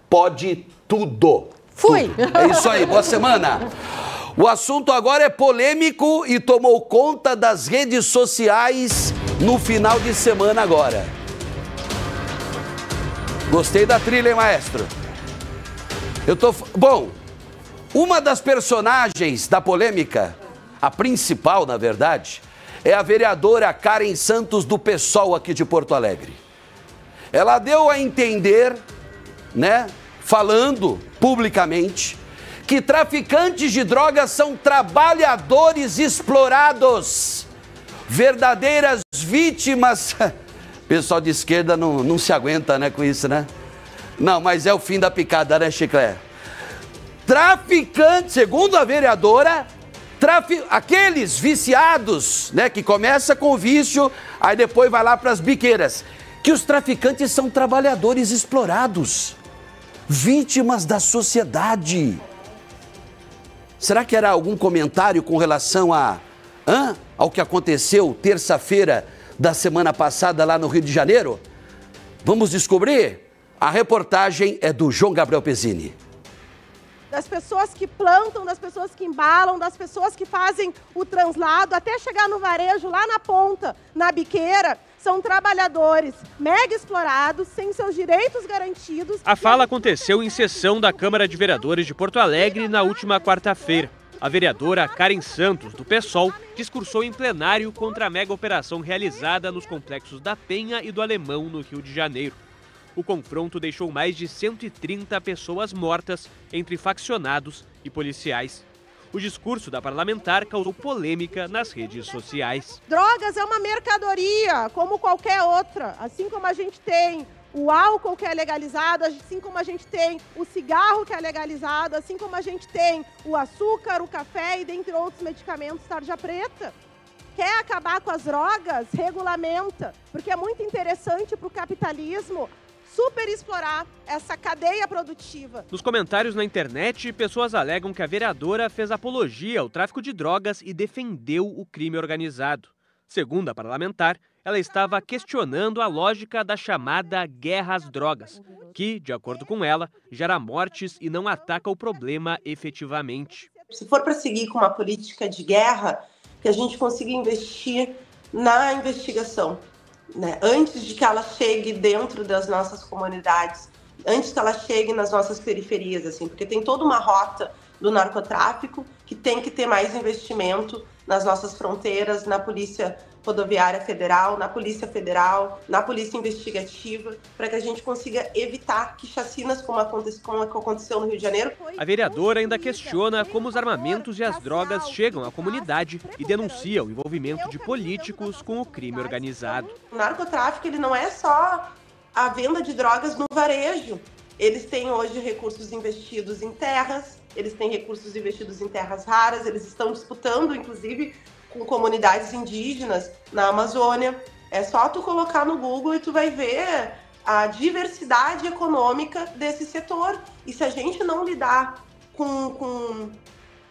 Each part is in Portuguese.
pode tudo. Fui! Tudo. É isso aí, boa semana. O assunto agora é polêmico e tomou conta das redes sociais no final de semana agora. Gostei da trilha, hein, maestro? Bom, uma das personagens da polêmica, a principal, na verdade, é a vereadora Karen Santos do PSOL aqui de Porto Alegre. Ela deu a entender, né, falando publicamente, que traficantes de drogas são trabalhadores explorados, verdadeiras vítimas. Pessoal de esquerda não se aguenta, né, com isso, né? Não, mas é o fim da picada, né, Chiclé? Traficantes, segundo a vereadora, aqueles viciados, né, que começa com o vício, aí depois vai lá para as biqueiras, que os traficantes são trabalhadores explorados, vítimas da sociedade. Será que era algum comentário com relação ao que aconteceu terça-feira da semana passada lá no Rio de Janeiro? Vamos descobrir? A reportagem é do João Gabriel Pezzini. Das pessoas que plantam, das pessoas que embalam, das pessoas que fazem o translado até chegar no varejo, lá na ponta, na biqueira, são trabalhadores mega explorados, sem seus direitos garantidos. A fala aconteceu em sessão da Câmara de Vereadores de Porto Alegre na última quarta-feira. A vereadora Karen Santos, do PSOL, discursou em plenário contra a mega operação realizada nos complexos da Penha e do Alemão, no Rio de Janeiro. O confronto deixou mais de 130 pessoas mortas entre faccionados e policiais. O discurso da parlamentar causou polêmica nas redes sociais. Drogas é uma mercadoria, como qualquer outra. Assim como a gente tem o álcool que é legalizado, assim como a gente tem o cigarro que é legalizado, assim como a gente tem o açúcar, o café e dentre outros medicamentos tarja preta. Quer acabar com as drogas? Regulamenta, porque é muito interessante para o capitalismo super explorar essa cadeia produtiva. Nos comentários na internet, pessoas alegam que a vereadora fez apologia ao tráfico de drogas e defendeu o crime organizado. Segundo a parlamentar, ela estava questionando a lógica da chamada guerra às drogas, que, de acordo com ela, gera mortes e não ataca o problema efetivamente. Se for para seguir com uma política de guerra, que a gente consiga investir na investigação, né? Antes de que ela chegue dentro das nossas comunidades, antes que ela chegue nas nossas periferias, assim, porque tem toda uma rota do narcotráfico que tem que ter mais investimento nas nossas fronteiras, na Polícia Rodoviária Federal, na Polícia Federal, na Polícia Investigativa, para que a gente consiga evitar que chacinas como aconteceu no Rio de Janeiro. A vereadora ainda questiona como os armamentos e as drogas chegam à comunidade e denuncia o envolvimento de políticos com o crime organizado. O narcotráfico, ele não é só a venda de drogas no varejo. Eles têm hoje recursos investidos em terras, eles têm recursos investidos em terras raras, eles estão disputando, inclusive, com comunidades indígenas na Amazônia. É só tu colocar no Google e tu vai ver a diversidade econômica desse setor. E se a gente não lidar com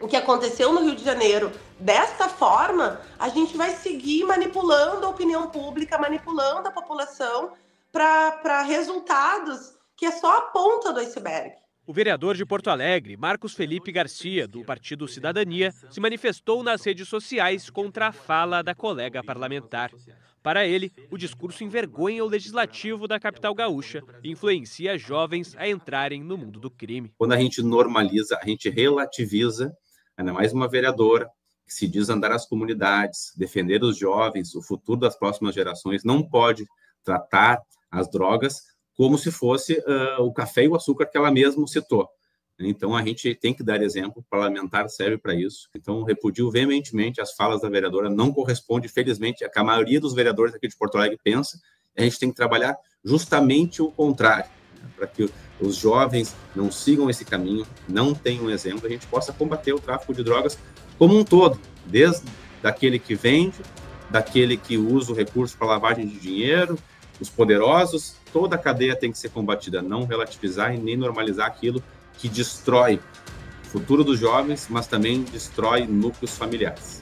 o que aconteceu no Rio de Janeiro desta forma, a gente vai seguir manipulando a opinião pública, manipulando a população para resultados que é só a ponta do iceberg. O vereador de Porto Alegre, Marcos Felipe Garcia, do Partido Cidadania, se manifestou nas redes sociais contra a fala da colega parlamentar. Para ele, o discurso envergonha o legislativo da capital gaúcha e influencia jovens a entrarem no mundo do crime. Quando a gente normaliza, a gente relativiza, ainda mais uma vereadora que se diz andar as comunidades, defender os jovens, o futuro das próximas gerações, não pode tratar as drogas como se fosse o café e o açúcar que ela mesma citou. Então, a gente tem que dar exemplo, o parlamentar serve para isso. Então, repudio veementemente as falas da vereadora, não corresponde, felizmente, a que a maioria dos vereadores aqui de Porto Alegre pensa. A gente tem que trabalhar justamente o contrário, né, para que os jovens não sigam esse caminho, não tenham exemplo, a gente possa combater o tráfico de drogas como um todo, desde daquele que vende, daquele que usa o recurso para lavagem de dinheiro, os poderosos, toda a cadeia tem que ser combatida, não relativizar e nem normalizar aquilo que destrói o futuro dos jovens, mas também destrói núcleos familiares.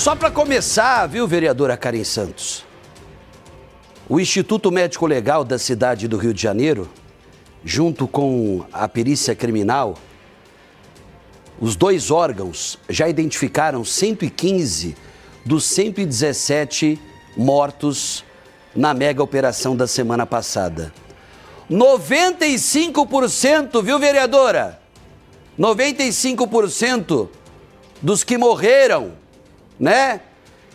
Só para começar, viu, vereadora Karen Santos? O Instituto Médico Legal da cidade do Rio de Janeiro, junto com a perícia criminal, os dois órgãos já identificaram 115 dos 117 mortos na mega operação da semana passada. 95%, viu, vereadora? 95% dos que morreram, né?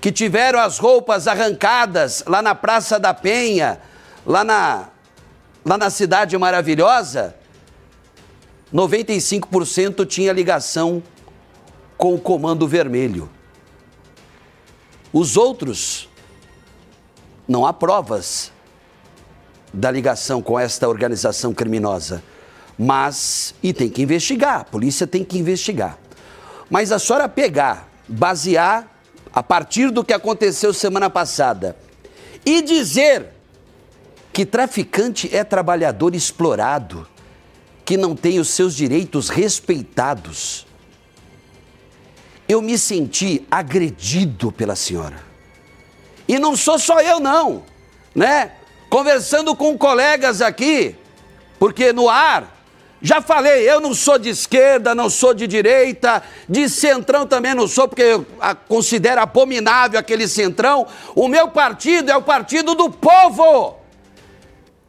Que tiveram as roupas arrancadas lá na Praça da Penha, lá na Cidade Maravilhosa, 95% tinha ligação com o Comando Vermelho. Os outros, não há provas da ligação com esta organização criminosa, mas, e tem que investigar, a polícia tem que investigar. Mas a senhora pegar, basear, a partir do que aconteceu semana passada, e dizer que traficante é trabalhador explorado, que não tem os seus direitos respeitados, eu me senti agredido pela senhora. E não sou só eu não, né? Conversando com colegas aqui, porque no ar, já falei, eu não sou de esquerda, não sou de direita, de centrão também não sou, porque eu considero abominável aquele centrão. O meu partido é o partido do povo.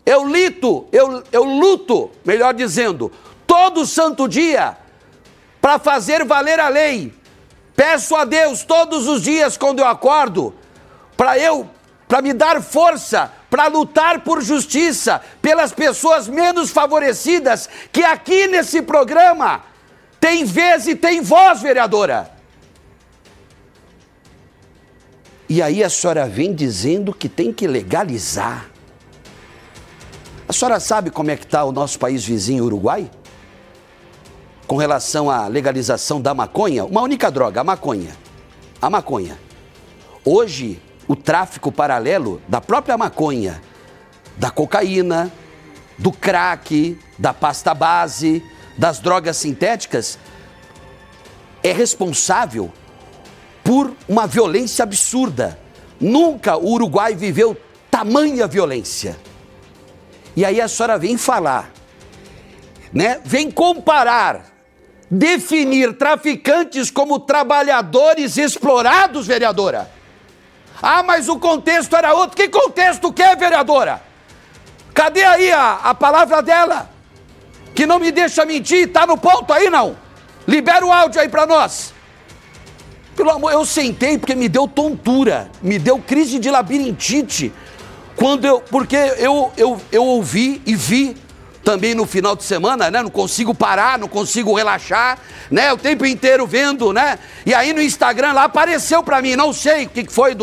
Eu luto, melhor dizendo, todo santo dia para fazer valer a lei. Peço a Deus todos os dias quando eu acordo, para me dar força, para lutar por justiça, pelas pessoas menos favorecidas, que aqui nesse programa tem vez e tem voz, vereadora. E aí a senhora vem dizendo que tem que legalizar. A senhora sabe como é que está o nosso país vizinho, Uruguai? Com relação à legalização da maconha, uma única droga, a maconha. A maconha. Hoje, o tráfico paralelo da própria maconha, da cocaína, do crack, da pasta base, das drogas sintéticas, é responsável por uma violência absurda. Nunca o Uruguai viveu tamanha violência. E aí a senhora vem falar, né? Vem comparar, definir traficantes como trabalhadores explorados, vereadora. Ah, mas o contexto era outro. Que contexto que é, vereadora? Cadê aí a palavra dela? Que não me deixa mentir, tá no ponto aí não? Libera o áudio aí pra nós. Pelo amor, eu sentei porque me deu tontura, me deu crise de labirintite. Porque eu ouvi e vi também no final de semana, né? Não consigo parar, não consigo relaxar, né? O tempo inteiro vendo, né? E aí no Instagram lá apareceu pra mim, não sei o que foi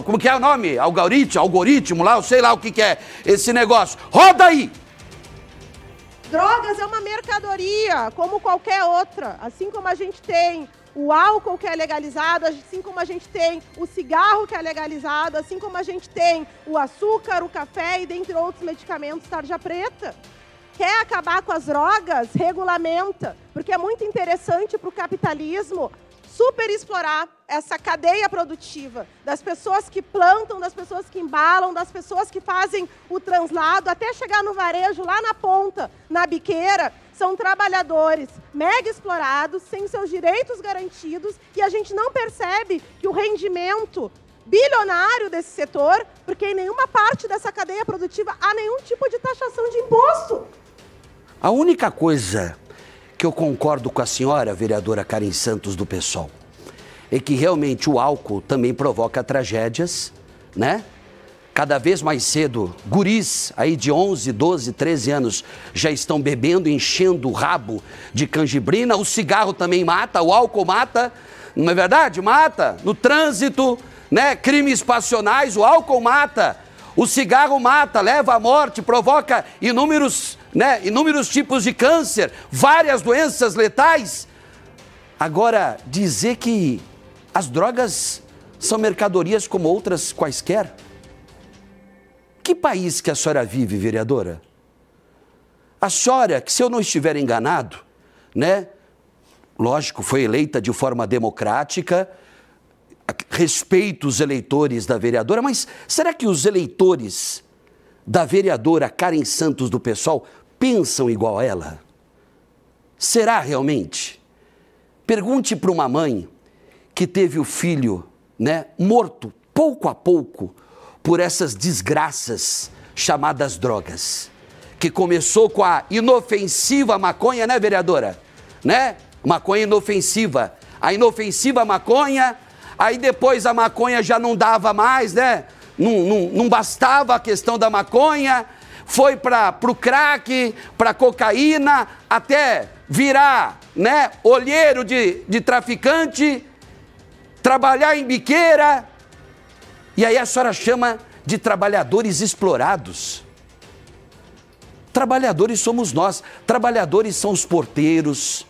como que é o nome? Algoritmo lá, eu sei lá o que é esse negócio. Roda aí! Drogas é uma mercadoria, como qualquer outra. Assim como a gente tem o álcool que é legalizado, assim como a gente tem o cigarro que é legalizado, assim como a gente tem o açúcar, o café e dentre outros medicamentos, tarja preta. Quer acabar com as drogas? Regulamenta, porque é muito interessante para o capitalismo super explorar essa cadeia produtiva das pessoas que plantam, das pessoas que embalam, das pessoas que fazem o translado, até chegar no varejo, lá na ponta, na biqueira. São trabalhadores mega explorados, sem seus direitos garantidos, e a gente não percebe que o rendimento bilionário desse setor, porque em nenhuma parte dessa cadeia produtiva há nenhum tipo de taxação de imposto. A única coisa que eu concordo com a senhora, vereadora Karen Santos, do PSOL, é que realmente o álcool também provoca tragédias, né? Cada vez mais cedo, guris aí de 11, 12, 13 anos já estão bebendo, enchendo o rabo de canjibrina. O cigarro também mata, o álcool mata, não é verdade? Mata. No trânsito, né? Crimes passionais, o álcool mata. O cigarro mata, leva à morte, provoca inúmeros tipos de câncer, várias doenças letais. Agora, dizer que as drogas são mercadorias como outras quaisquer? Que país que a senhora vive, vereadora? A senhora, que se eu não estiver enganado, né? Lógico, foi eleita de forma democrática, respeito os eleitores da vereadora, mas será que os eleitores da vereadora Karen Santos do PSOL pensam igual a ela? Será realmente? Pergunte para uma mãe que teve o filho, né, morto pouco a pouco por essas desgraças chamadas drogas, que começou com a inofensiva maconha, né, vereadora? Né? Maconha inofensiva. A inofensiva maconha, aí depois a maconha já não dava mais, né? Não bastava a questão da maconha, foi para o crack, para a cocaína, até virar, né, olheiro de traficante, trabalhar em biqueira, e aí a senhora chama de trabalhadores explorados. Trabalhadores somos nós, trabalhadores são os porteiros,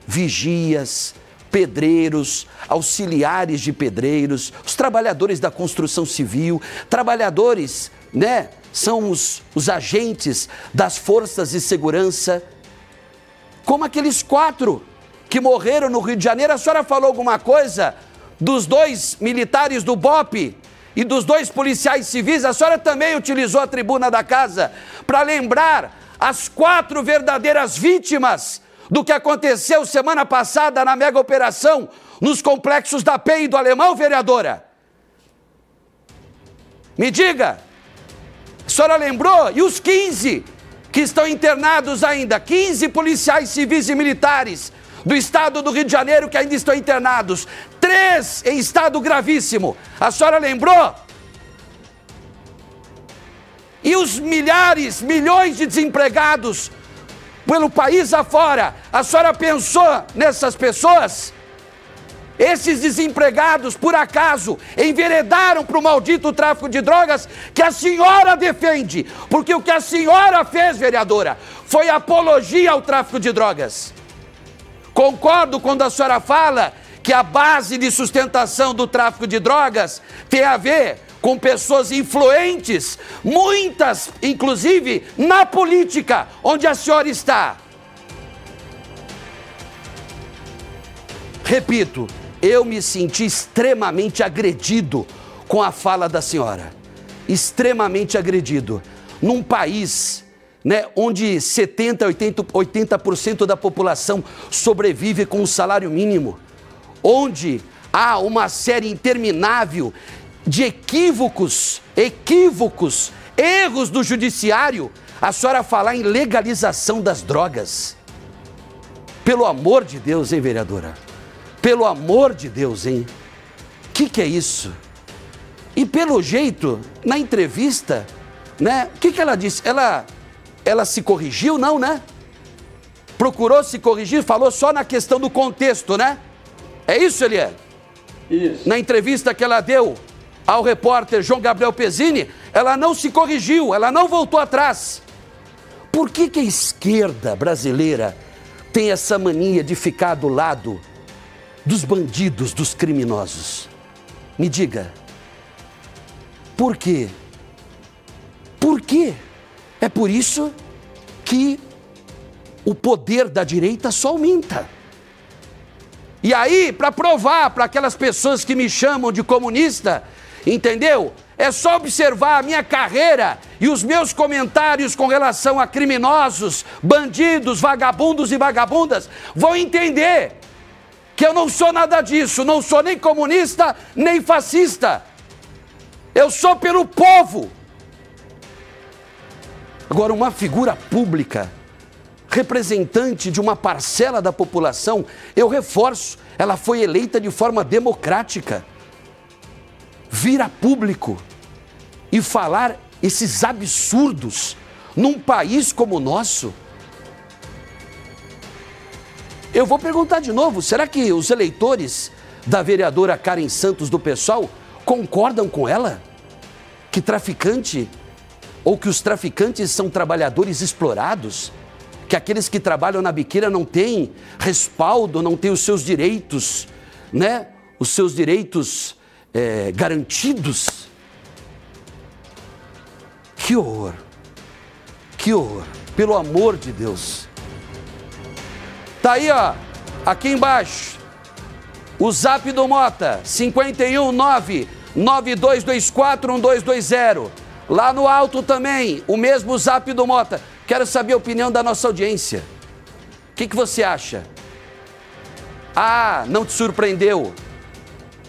vigias, pedreiros, auxiliares de pedreiros, os trabalhadores da construção civil, trabalhadores, né, são os agentes das forças de segurança, como aqueles 4 que morreram no Rio de Janeiro. A senhora falou alguma coisa dos 2 militares do BOPE e dos 2 policiais civis? A senhora também utilizou a tribuna da casa para lembrar as 4 verdadeiras vítimas do que aconteceu semana passada na mega operação nos complexos da PEN e do Alemão, vereadora? Me diga, a senhora lembrou? E os 15 que estão internados ainda, 15 policiais civis e militares do estado do Rio de Janeiro que ainda estão internados, 3 em estado gravíssimo, a senhora lembrou? E os milhares, milhões de desempregados pelo país afora, a senhora pensou nessas pessoas? Esses desempregados, por acaso, enveredaram para o maldito tráfico de drogas que a senhora defende, porque o que a senhora fez, vereadora, foi apologia ao tráfico de drogas. Concordo quando a senhora fala que a base de sustentação do tráfico de drogas tem a ver com pessoas influentes, muitas, inclusive, na política, onde a senhora está. Repito, eu me senti extremamente agredido com a fala da senhora. Extremamente agredido. Num país, né, onde 80% da população sobrevive com um salário mínimo, onde há uma série interminável de equívocos, erros do judiciário, a senhora falar em legalização das drogas. Pelo amor de Deus, hein, vereadora? Pelo amor de Deus, hein? Que é isso? E pelo jeito, na entrevista, né? O que ela disse? Ela se corrigiu, não, né? Procurou se corrigir, falou só na questão do contexto, né? É isso, Eliel? Isso. Na entrevista que ela deu ao repórter João Gabriel Pezzini, ela não se corrigiu, ela não voltou atrás. Por que a esquerda brasileira tem essa mania de ficar do lado dos bandidos, dos criminosos? Me diga. Por quê? Por quê? É por isso que o poder da direita só aumenta. E aí, para provar para aquelas pessoas que me chamam de comunista, entendeu? É só observar a minha carreira e os meus comentários com relação a criminosos, bandidos, vagabundos e vagabundas, vão entender que eu não sou nada disso, não sou nem comunista, nem fascista. Eu sou pelo povo. Agora, uma figura pública, representante de uma parcela da população, eu reforço, ela foi eleita de forma democrática. Vir a público e falar esses absurdos num país como o nosso. Eu vou perguntar de novo, será que os eleitores da vereadora Karen Santos do PSOL concordam com ela? Que traficante, ou que os traficantes são trabalhadores explorados? Que aqueles que trabalham na biqueira não têm respaldo, não têm os seus direitos, né? Os seus direitos garantidos? Que horror! Que horror! Pelo amor de Deus! Tá aí, ó, aqui embaixo, O zap do Mota, 519-9224-1220. Lá no alto também, o mesmo zap do Mota. Quero saber a opinião da nossa audiência. O que você acha? Ah, não te surpreendeu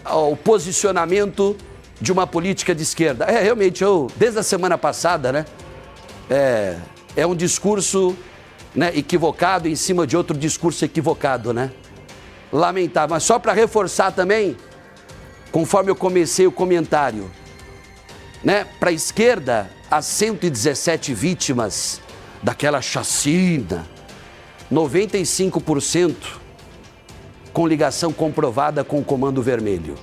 o posicionamento de uma política de esquerda? Realmente, desde a semana passada, né? É um discurso, né, equivocado em cima de outro discurso equivocado, né? Lamentável. Mas só para reforçar também, conforme eu comecei o comentário, né? Para a esquerda, as 117 vítimas daquela chacina, 95% com ligação comprovada com o Comando Vermelho.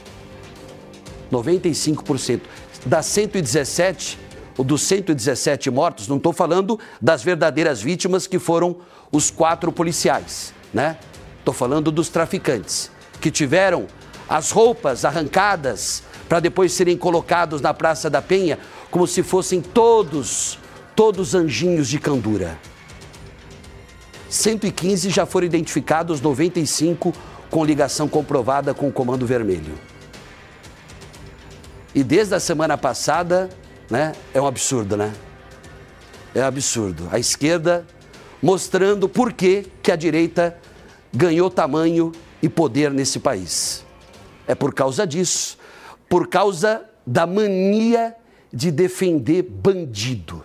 95%. Das 117, dos 117 mortos, não estou falando das verdadeiras vítimas que foram os 4 policiais, né? Estou falando dos traficantes, que tiveram as roupas arrancadas para depois serem colocados na Praça da Penha como se fossem todos anjinhos de candura. 115 já foram identificados, 95 com ligação comprovada com o Comando Vermelho. E desde a semana passada, né, é um absurdo, né? É um absurdo. A esquerda mostrando por que a direita ganhou tamanho e poder nesse país. É por causa disso, por causa da mania de defender bandido.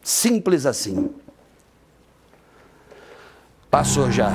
Simples assim. Passou já.